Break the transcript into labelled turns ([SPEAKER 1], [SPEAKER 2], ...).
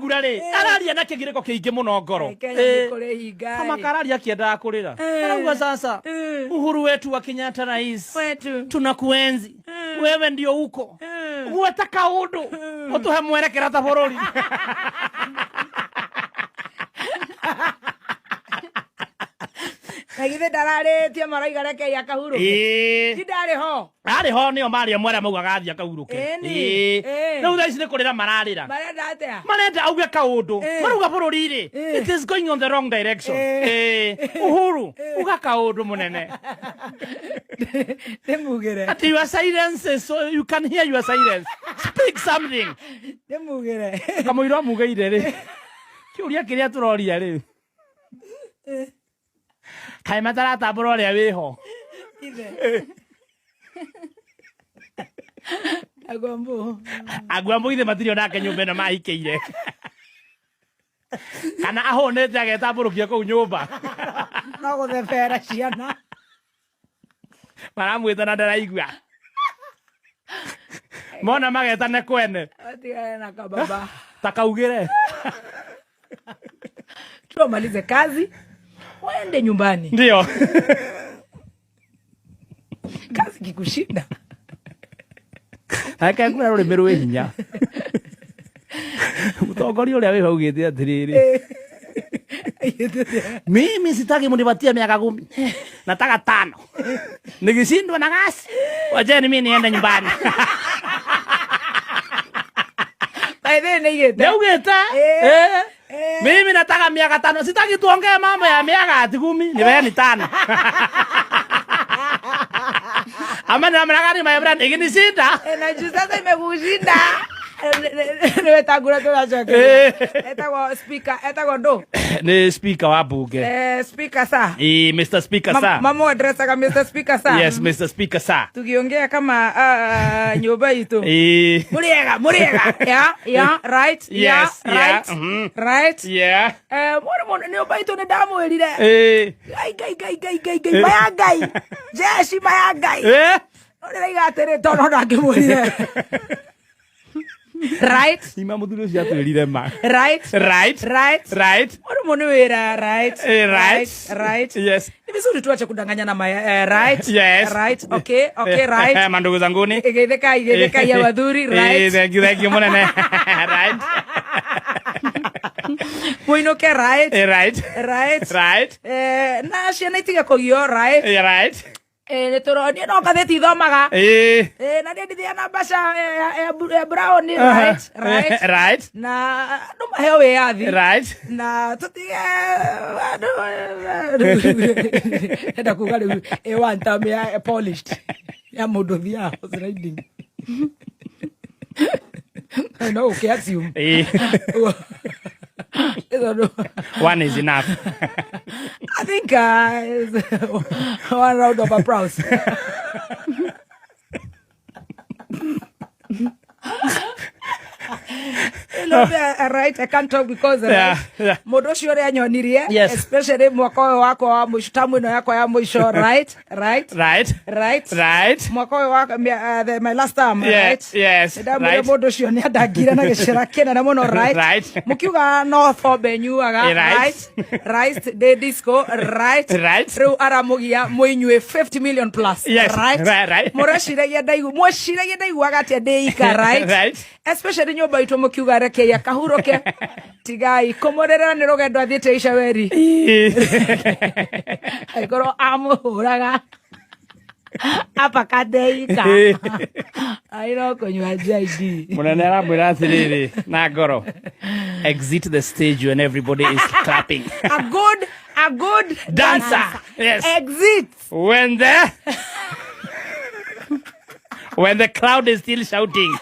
[SPEAKER 1] Wetangula ri araria na kigiriko kiingi muno ngoro kama kararia kiendaga kurira arauga sasa Uhuru wetu wa Kenyatta rais tunakuenzi wewe ndio uko gweta kaundu utuhe mwerekera ta bururi
[SPEAKER 2] Nagithe ndararetie maraiga rekei akahurukee ndari ho
[SPEAKER 1] ari ho nio maria mwera mauga gathi akahurukee no thaa ici ni kurira mararira
[SPEAKER 2] marenda atia
[SPEAKER 1] marenda auge kaundu maruga bururi ri it is going on the wrong direction Uhuru uga kaundu munene
[SPEAKER 2] demugere
[SPEAKER 1] at your silence so you can hear your silence speak something
[SPEAKER 2] demugere
[SPEAKER 1] kamuiro mugeire ri kiuria kiria turoria ri kai matara taburo ria wiho agwambo ithe matirio nake nyumba ino mahikeire kana ahonete agetamburukia kuu nyumba
[SPEAKER 2] no guthebera ciana
[SPEAKER 1] maramwita na ndaraigua mona magetane kwene
[SPEAKER 2] atigane na kababa
[SPEAKER 1] takaugire
[SPEAKER 2] tumalize kazi waende nyumbani
[SPEAKER 1] ndio
[SPEAKER 2] kazi kikushinda
[SPEAKER 1] aka kuna rurimi rwi hinya mutongoria uria wihugite atiriri mimi sitaki munipatie miaka 10 nataka 5 nikishindwa na gasi wajeni mimi niende nyumbani
[SPEAKER 2] baidhe nigete
[SPEAKER 1] mimi nataka miaka 5 sitaki tuongee mambo ya miaka 10 niwe ni 5 amana mragani my brand ikinishinda
[SPEAKER 2] na juu sasa imekushinda Wetangula tunachoka etagwo speaker etagwo ndo
[SPEAKER 1] ni speaker wa bunge
[SPEAKER 2] speaker sa
[SPEAKER 1] Mr Speaker sa
[SPEAKER 2] mama addressa kama Mr Speaker sa
[SPEAKER 1] yes Mr Speaker sa
[SPEAKER 2] tukiongea kama nyumba yetu muriega yeah right
[SPEAKER 1] yes
[SPEAKER 2] right right
[SPEAKER 1] yeah
[SPEAKER 2] mwana nyumba yetu ni damu elile gai mayangai jeshi mayangai ndio igatire tono ndakimurire right
[SPEAKER 1] ima muthuri ucio atwirire ma
[SPEAKER 2] right mwana wira right
[SPEAKER 1] yes
[SPEAKER 2] ni vizuri tuache kudanganya na right
[SPEAKER 1] yes
[SPEAKER 2] right okay right
[SPEAKER 1] mandugu zanguni
[SPEAKER 2] igetheka ya wadhuri right
[SPEAKER 1] thank you munene right
[SPEAKER 2] muinoke right
[SPEAKER 1] na
[SPEAKER 2] ciana itiga kugio right Netoroni no gatheti thomaga na ndithia na basha brown right na no maheo wiathi
[SPEAKER 1] right
[SPEAKER 2] na tutige enda kuga riu one time ya polished ya mundu thia riding no ukiasium
[SPEAKER 1] one is enough.
[SPEAKER 2] I think one round of applause. Right, I can't talk because Modoshi ore anyonirie, especially mwaka wako wa mwisho ino yako ya mwisho right mwaka wako my last time
[SPEAKER 1] yes
[SPEAKER 2] right Modoshi ore adagira na gicira kena na muno right mukiuga no thobe nyuaga right the disco right riu aramugia muinywe 50 million plus
[SPEAKER 1] right
[SPEAKER 2] murashiragia ndaigu mwashiragia ndaigu agati ndeika right especially nyumba itu mukiuga rekei akahurukee tigai komorera ni rugendo athiete icaweri aikoro amuhuraga apa kadeika airo konywa JD
[SPEAKER 1] munene aramwira atiriri na ngoro exit the stage when everybody is clapping
[SPEAKER 2] a good
[SPEAKER 1] dancer yes
[SPEAKER 2] exit
[SPEAKER 1] when the crowd is still shouting